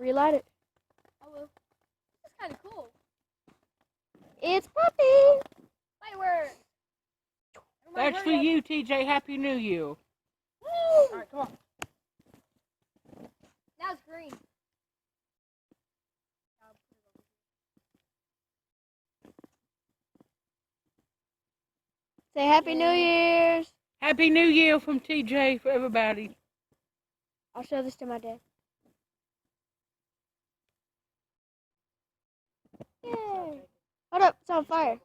Relight it. I will. This is kind of cool. It's Puppy. Fireworks. That's for you, TJ. Happy New Year. Woo! Alright, come on. Now it's green. Say Happy New Year's. Happy New Year from TJ for everybody. I'll show this to my dad. Yay. Hold up, it's on fire.